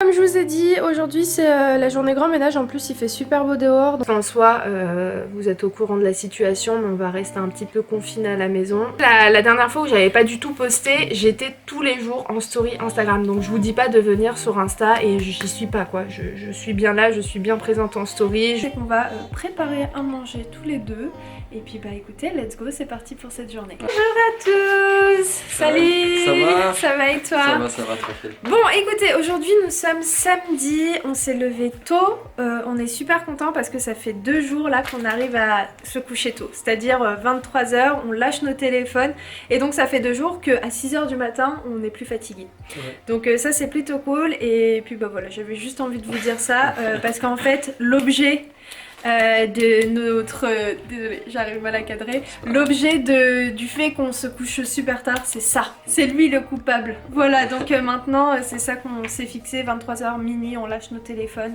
Comme je vous ai dit, aujourd'hui c'est la journée grand ménage, en plus il fait super beau dehors. Donc, en soi, vous êtes au courant de la situation, mais on va rester un petit peu confiné à la maison. La dernière fois où j'avais pas du tout posté, j'étais tous les jours en story Instagram. Donc je vous dis pas de venir sur Insta et j'y suis pas quoi. Je suis bien là, je suis bien présente en story. C'est qu'on va préparer à manger tous les deux. Et puis bah écoutez, let's go, c'est parti pour cette journée. Bonjour à tous. Salut. Ça va et toi? Ça va, tranquille. Bon écoutez, aujourd'hui nous sommes samedi, on s'est levé tôt, on est super content parce que ça fait 2 jours là qu'on arrive à se coucher tôt, c'est-à-dire 23 h, on lâche nos téléphones et donc ça fait 2 jours qu'à 6 h du matin on n'est plus fatigué. Ouais. Donc ça c'est plutôt cool et puis bah voilà, j'avais juste envie de vous dire ça parce qu'en fait l'objet de notre... désolée, j'arrive mal à cadrer. L'objet du fait qu'on se couche super tard, c'est ça. C'est lui le coupable. Voilà, donc maintenant, c'est ça qu'on s'est fixé. 23 h, minuit, on lâche nos téléphones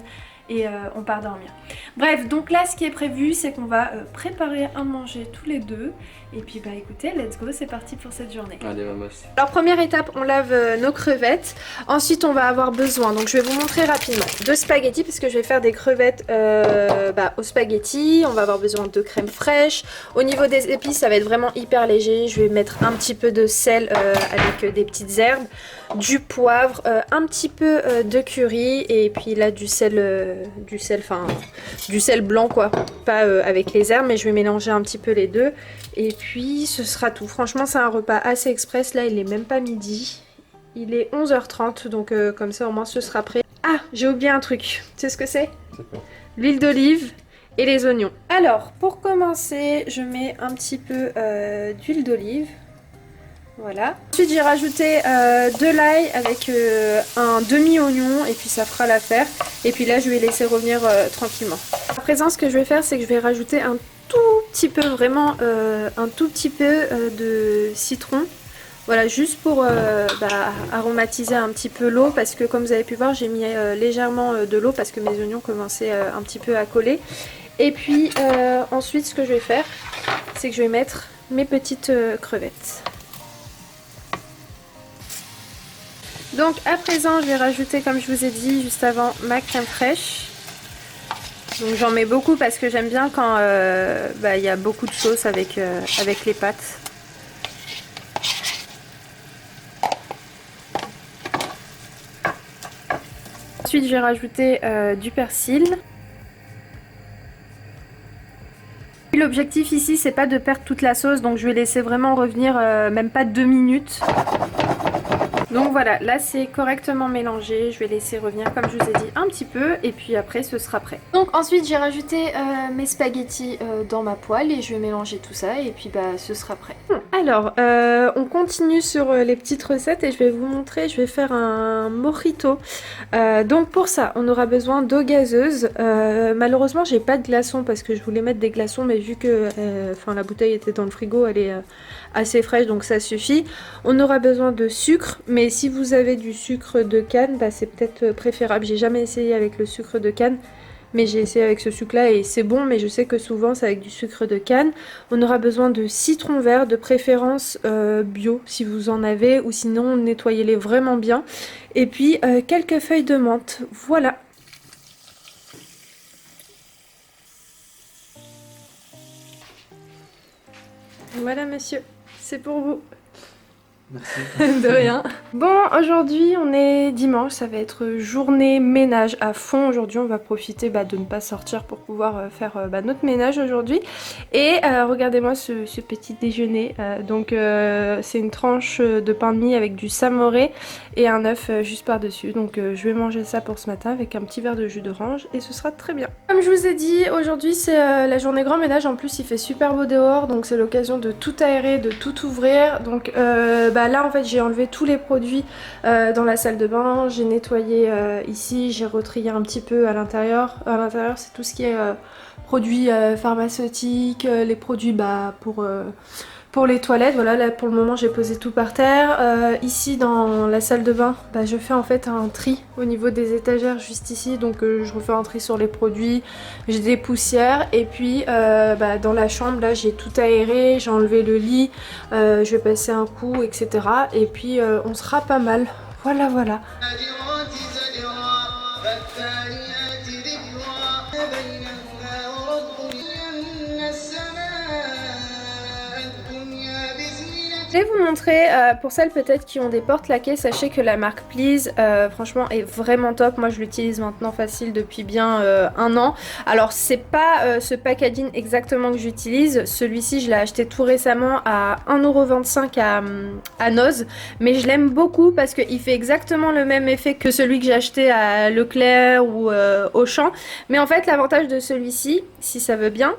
et on part dormir. Bref, donc là, ce qui est prévu, c'est qu'on va préparer à manger tous les deux. Et puis bah écoutez, let's go, c'est parti pour cette journée. Allez, maman. Alors première étape, on lave nos crevettes. Ensuite, on va avoir besoin, donc je vais vous montrer rapidement, de spaghettis parce que je vais faire des crevettes aux spaghettis. On va avoir besoin de crème fraîche. Au niveau des épices, ça va être vraiment hyper léger. Je vais mettre un petit peu de sel avec des petites herbes, du poivre, un petit peu de curry et puis là du sel blanc quoi, pas avec les herbes, mais je vais mélanger un petit peu les deux. Et puis ce sera tout. Franchement c'est un repas assez express. Là il est même pas midi. Il est 11 h 30 donc comme ça au moins ce sera prêt. Ah j'ai oublié un truc. Tu sais ce que c'est? L'huile d'olive et les oignons. Alors pour commencer je mets un petit peu d'huile d'olive. Voilà. Ensuite j'ai rajouté de l'ail avec un demi-oignon et puis ça fera l'affaire. Et puis là je vais laisser revenir tranquillement. À présent ce que je vais faire c'est que je vais rajouter un tout petit peu, vraiment un tout petit peu de citron. Voilà, juste pour aromatiser un petit peu l'eau parce que comme vous avez pu voir j'ai mis légèrement de l'eau parce que mes oignons commençaient un petit peu à coller. Et puis ensuite ce que je vais faire c'est que je vais mettre mes petites crevettes. Donc à présent je vais rajouter, comme je vous ai dit juste avant, ma crème fraîche. Donc j'en mets beaucoup parce que j'aime bien quand y a beaucoup de sauce avec les pâtes. Ensuite je vais rajouter du persil. L'objectif ici c'est pas de perdre toute la sauce, donc je vais laisser vraiment revenir même pas 2 minutes. Donc voilà, là c'est correctement mélangé, je vais laisser revenir comme je vous ai dit un petit peu et puis après ce sera prêt. Donc ensuite j'ai rajouté mes spaghettis dans ma poêle et je vais mélanger tout ça et puis bah ce sera prêt. Alors on continue sur les petites recettes et je vais vous montrer, je vais faire un mojito. Donc pour ça on aura besoin d'eau gazeuse. Malheureusement j'ai pas de glaçons parce que je voulais mettre des glaçons mais vu que la bouteille était dans le frigo elle est assez fraîche donc ça suffit. On aura besoin de sucre, mais si vous avez du sucre de canne bah, c'est peut-être préférable. J'ai jamais essayé avec le sucre de canne mais j'ai essayé avec ce sucre là et c'est bon, mais je sais que souvent c'est avec du sucre de canne. On aura besoin de citron vert, de préférence bio si vous en avez, ou sinon nettoyez-les vraiment bien. Et puis quelques feuilles de menthe, voilà. Voilà monsieur, c'est pour vous. Merci. De rien. Bon, aujourd'hui on est dimanche, ça va être journée ménage à fond. Aujourd'hui on va profiter de ne pas sortir pour pouvoir faire notre ménage aujourd'hui. Et regardez-moi ce petit déjeuner. C'est une tranche de pain de mie avec du samouré et un œuf juste par dessus. Donc je vais manger ça pour ce matin avec un petit verre de jus d'orange et ce sera très bien. Comme je vous ai dit, aujourd'hui c'est la journée grand ménage. En plus il fait super beau dehors, donc c'est l'occasion de tout aérer, de tout ouvrir. Donc là en fait j'ai enlevé tous les produits dans la salle de bain, j'ai nettoyé ici, j'ai retrié un petit peu à l'intérieur. À l'intérieur c'est tout ce qui est produits pharmaceutiques, les produits pour les toilettes. Voilà, là pour le moment j'ai posé tout par terre. Ici dans la salle de bain, je fais en fait un tri au niveau des étagères juste ici. Donc je refais un tri sur les produits, j'ai des poussières. Et puis dans la chambre là j'ai tout aéré, j'ai enlevé le lit, je vais passer un coup etc. Et puis on sera pas mal. Voilà voilà. فالتاليات ذكرا بينهما ورب زينا السماء الدنيا بزينة. Je vais vous montrer, pour celles peut-être qui ont des portes laquées, sachez que la marque Please, franchement, est vraiment top. Moi, je l'utilise maintenant facile depuis bien 1 an. Alors, c'est pas ce packaging exactement que j'utilise. Celui-ci, je l'ai acheté tout récemment à 1,25 € à Noz. Mais je l'aime beaucoup parce qu'il fait exactement le même effet que celui que j'ai acheté à Leclerc ou Auchan. Mais en fait, l'avantage de celui-ci, si ça veut bien,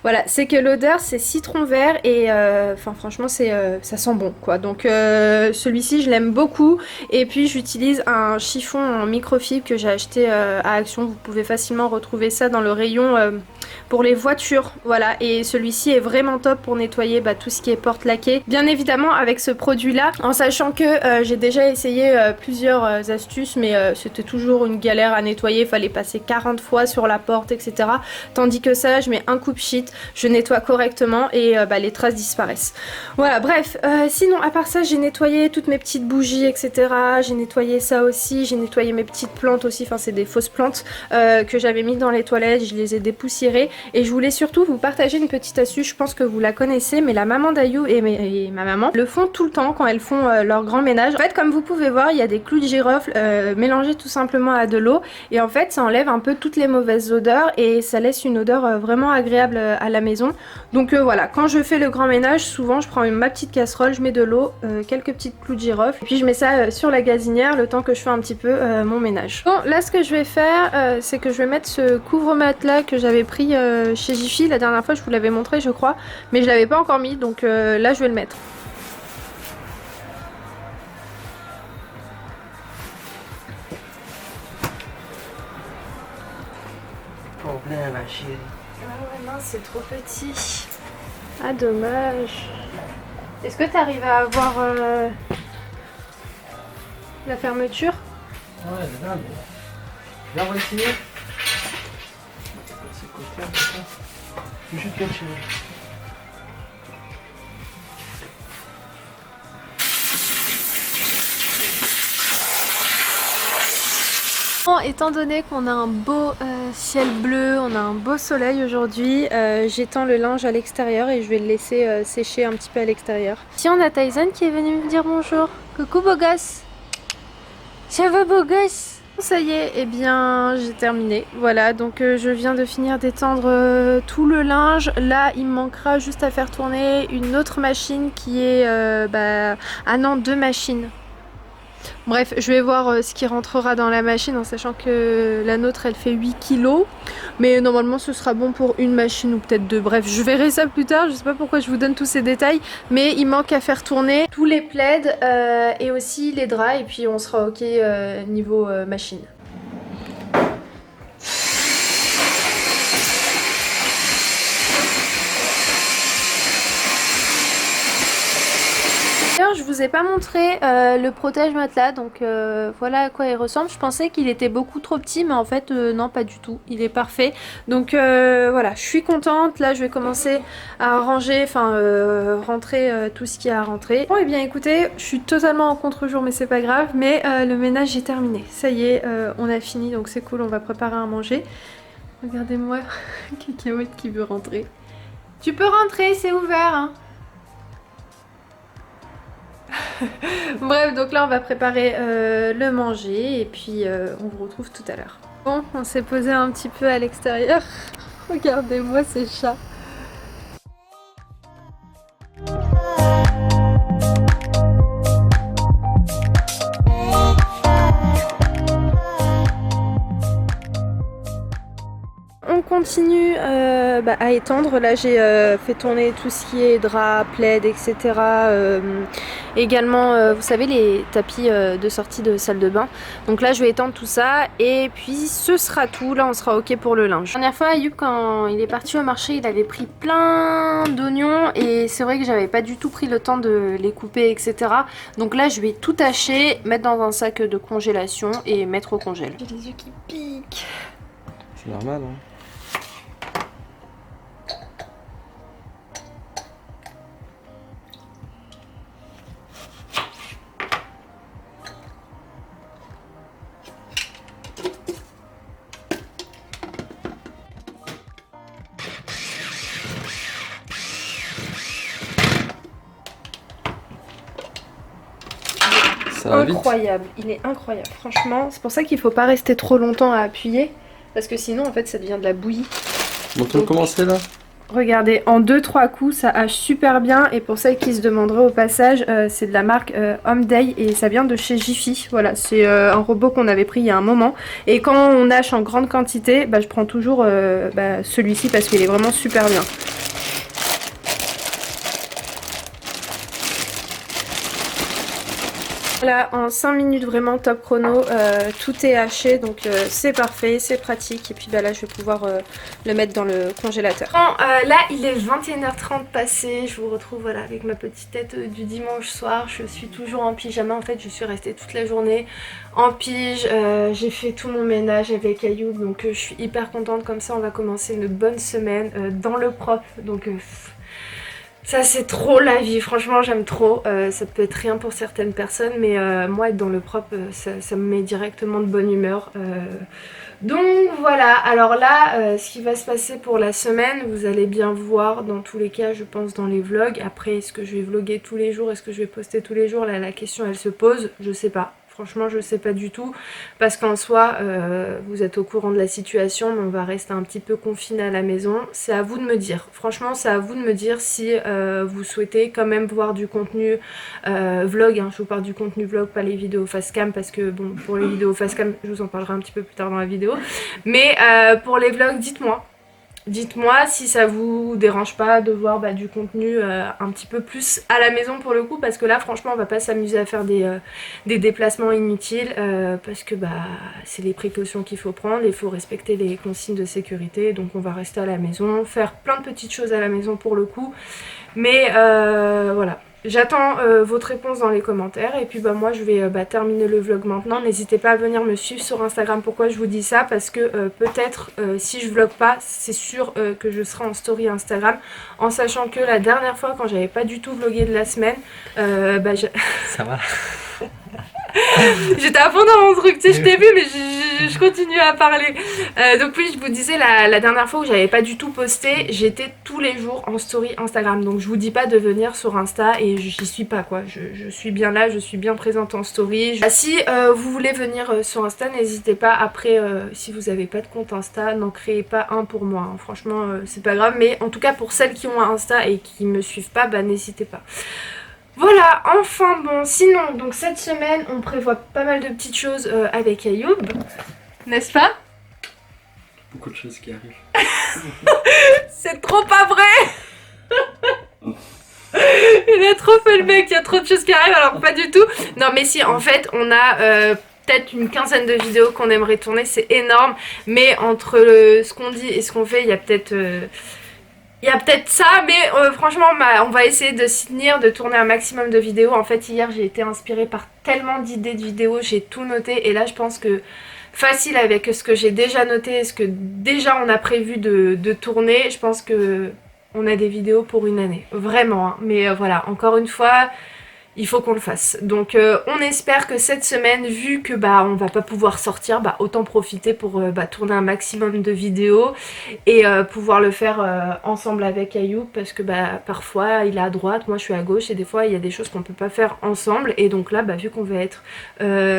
voilà, c'est que l'odeur c'est citron vert et enfin franchement c'est ça sent bon quoi. Donc celui-ci je l'aime beaucoup et puis j'utilise un chiffon en microfibre que j'ai acheté à Action. Vous pouvez facilement retrouver ça dans le rayon pour les voitures. Voilà, et celui-ci est vraiment top pour nettoyer tout ce qui est porte laquée. Bien évidemment avec ce produit là, en sachant que j'ai déjà essayé plusieurs astuces mais c'était toujours une galère à nettoyer. Il fallait passer 40 fois sur la porte etc. Tandis que ça je mets un coupe-shit, je nettoie correctement et les traces disparaissent. Voilà, bref, sinon à part ça j'ai nettoyé toutes mes petites bougies etc. J'ai nettoyé ça aussi, j'ai nettoyé mes petites plantes aussi, enfin c'est des fausses plantes que j'avais mis dans les toilettes, je les ai dépoussiérées et je voulais surtout vous partager une petite astuce, je pense que vous la connaissez mais la maman d'Ayou et ma maman le font tout le temps quand elles font leur grand ménage. En fait comme vous pouvez voir il y a des clous de girofle mélangés tout simplement à de l'eau et en fait ça enlève un peu toutes les mauvaises odeurs et ça laisse une odeur vraiment agréable à la maison. Donc voilà, quand je fais le grand ménage souvent je prends ma petite casserole, je mets de l'eau, quelques petites clous de girofle et puis je mets ça sur la gazinière le temps que je fais un petit peu mon ménage. Bon là ce que je vais faire c'est que je vais mettre ce couvre-matelas que j'avais pris chez Jiffy la dernière fois, je vous l'avais montré je crois mais je l'avais pas encore mis donc là je vais le mettre. Problème, ma chérie. Ah ouais, non, c'est trop petit. Ah, dommage. Est-ce que tu arrives à avoir la fermeture? Ouais, là, mais. Viens, on va essayer. C'est côté, comme ça. Je vais juste bien chérie. Bon, étant donné qu'on a un beau ciel bleu, on a un beau soleil aujourd'hui, j'étends le linge à l'extérieur et je vais le laisser sécher un petit peu à l'extérieur. Tiens, on a Tyson qui est venu me dire bonjour. Coucou beau gosse. Ça va beau gosse? Ça y est, eh bien j'ai terminé. Voilà, donc je viens de finir d'étendre tout le linge. Là, il me manquera juste à faire tourner une autre machine qui est... ah non, 2 machines. Bref, je vais voir ce qui rentrera dans la machine en sachant que la nôtre elle fait 8 kilos. Mais normalement ce sera bon pour une machine ou peut-être 2. Bref, je verrai ça plus tard. Je sais pas pourquoi je vous donne tous ces détails. Mais il manque à faire tourner tous les plaids et aussi les draps. Et puis on sera ok niveau machine. Je vous ai pas montré le protège matelas, donc voilà à quoi il ressemble. Je pensais qu'il était beaucoup trop petit mais en fait non, pas du tout, il est parfait. Donc voilà, je suis contente. Là je vais commencer à ranger, enfin rentrer tout ce qu'il y a à rentrer. Bon et bien écoutez, je suis totalement en contre-jour mais c'est pas grave. Mais le ménage est terminé, ça y est, on a fini donc c'est cool, on va préparer à manger. Regardez-moi, Cacahuète qui veut rentrer. Tu peux rentrer, c'est ouvert hein. Bref, donc là on va préparer le manger et puis on vous retrouve tout à l'heure. Bon, on s'est posé un petit peu à l'extérieur. Regardez-moi ces chats. On continue à étendre. Là j'ai fait tourner tout ce qui est drap, plaid, etc. Également vous savez les tapis de sortie de salle de bain. Donc là je vais étendre tout ça et puis ce sera tout. Là on sera ok pour le linge. La dernière fois Ayoub quand il est parti au marché il avait pris plein d'oignons et c'est vrai que j'avais pas du tout pris le temps de les couper etc. Donc là je vais tout hacher, mettre dans un sac de congélation et mettre au congèle. J'ai les yeux qui piquent. C'est normal, hein. va vite. incroyable, il est incroyable. Franchement, c'est pour ça qu'il faut pas rester trop longtemps à appuyer. Parce que sinon, en fait, ça devient de la bouillie. Montre-nous comment c'est là. Regardez, en 2-3 coups, ça hache super bien. Et pour celles qui se demanderaient au passage, c'est de la marque Home Day et ça vient de chez Jiffy. Voilà, c'est un robot qu'on avait pris il y a un moment. Et quand on hache en grande quantité, je prends toujours celui-ci parce qu'il est vraiment super bien. Voilà, en 5 minutes vraiment top chrono, tout est haché, donc c'est parfait, c'est pratique. Et puis là je vais pouvoir le mettre dans le congélateur. Bon, là il est 21h30 passé, je vous retrouve voilà, avec ma petite tête du dimanche soir. Je suis toujours en pyjama, en fait je suis restée toute la journée en pige. J'ai fait tout mon ménage avec Ayoub, donc je suis hyper contente. Comme ça on va commencer une bonne semaine dans le propre, donc... ça c'est trop la vie, franchement j'aime trop, ça peut être rien pour certaines personnes mais moi être dans le propre ça me met directement de bonne humeur. Donc voilà, alors là ce qui va se passer pour la semaine, vous allez bien voir dans tous les cas je pense dans les vlogs. Après est-ce que je vais vlogger tous les jours, est-ce que je vais poster tous les jours, là la question elle se pose, je sais pas. Franchement je sais pas du tout parce qu'en soi vous êtes au courant de la situation mais on va rester un petit peu confiné à la maison. C'est à vous de me dire, franchement c'est à vous de me dire si vous souhaitez quand même voir du contenu vlog, hein. Je vous parle du contenu vlog, pas les vidéos face cam parce que bon pour les vidéos face cam je vous en parlerai un petit peu plus tard dans la vidéo. Mais pour les vlogs dites-moi. Dites-moi si ça vous dérange pas de voir du contenu un petit peu plus à la maison pour le coup, parce que là franchement on va pas s'amuser à faire des déplacements inutiles parce que c'est les précautions qu'il faut prendre, il faut respecter les consignes de sécurité, donc on va rester à la maison, faire plein de petites choses à la maison pour le coup, mais voilà. J'attends votre réponse dans les commentaires et puis moi je vais terminer le vlog maintenant. N'hésitez pas à venir me suivre sur Instagram. Pourquoi je vous dis ça? Parce que peut-être si je vlog pas, c'est sûr que je serai en story Instagram. En sachant que la dernière fois quand j'avais pas du tout vlogué de la semaine, Ça va. j'étais à fond dans mon truc, tu sais, je t'ai vu mais je continue à parler. Donc oui, je vous disais la dernière fois où j'avais pas du tout posté, j'étais tous les jours en story Instagram. Donc je vous dis pas de venir sur Insta et j'y suis pas quoi. Je suis bien là, je suis bien présente en story. Si vous voulez venir sur Insta, n'hésitez pas. Après, si vous avez pas de compte Insta, n'en créez pas un pour moi. Hein. Franchement, c'est pas grave. Mais en tout cas pour celles qui ont un Insta et qui me suivent pas, n'hésitez pas. Voilà, enfin bon, sinon, donc cette semaine, on prévoit pas mal de petites choses avec Ayoub, n'est-ce pas? Beaucoup de choses qui arrivent. C'est trop pas vrai. Il a trop fait le mec, il y a trop de choses qui arrivent, alors pas du tout. Non mais si, en fait, on a peut-être une quinzaine de vidéos qu'on aimerait tourner, c'est énorme, mais entre ce qu'on dit et ce qu'on fait, il y a peut-être... Il y a peut-être ça, mais franchement, on va essayer de s'y tenir, de tourner un maximum de vidéos. En fait, hier, j'ai été inspirée par tellement d'idées de vidéos, j'ai tout noté. Et là, je pense que facile avec ce que j'ai déjà noté, ce que déjà on a prévu de tourner, je pense que on a des vidéos pour une année. Vraiment, hein. Mais voilà, encore une fois... il faut qu'on le fasse. Donc on espère que cette semaine, vu que on va pas pouvoir sortir, autant profiter pour tourner un maximum de vidéos et pouvoir le faire ensemble avec Ayoub, parce que parfois il est à droite, moi je suis à gauche et des fois il y a des choses qu'on peut pas faire ensemble, et donc là vu qu'on va être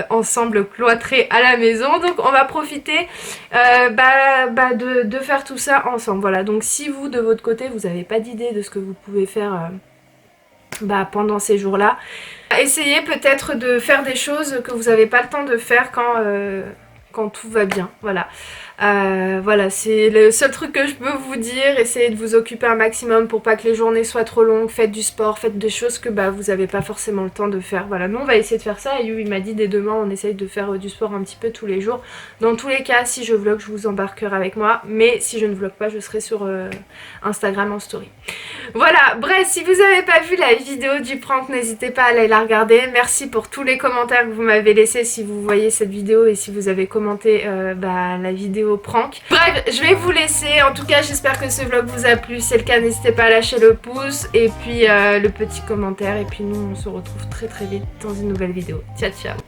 ensemble cloîtrés à la maison, donc on va profiter de faire tout ça ensemble. Voilà, donc si vous de votre côté vous avez pas d'idée de ce que vous pouvez faire pendant ces jours-là, essayez peut-être de faire des choses que vous n'avez pas le temps de faire quand tout va bien. Voilà. Voilà, c'est le seul truc que je peux vous dire. Essayez de vous occuper un maximum pour pas que les journées soient trop longues. Faites du sport, faites des choses que vous n'avez pas forcément le temps de faire. Voilà, nous on va essayer de faire ça. Et il m'a dit dès demain on essaye de faire du sport un petit peu tous les jours. Dans tous les cas, si je vlog, je vous embarquerai avec moi. Mais si je ne vlog pas, je serai sur Instagram en story. Voilà, bref, si vous n'avez pas vu la vidéo du prank, n'hésitez pas à aller la regarder. Merci pour tous les commentaires que vous m'avez laissés si vous voyez cette vidéo et si vous avez commenté la vidéo prank. Bref, je vais vous laisser. En tout cas, j'espère que ce vlog vous a plu. Si c'est le cas, n'hésitez pas à lâcher le pouce et puis le petit commentaire. Et puis nous, on se retrouve très très vite dans une nouvelle vidéo. Ciao, ciao.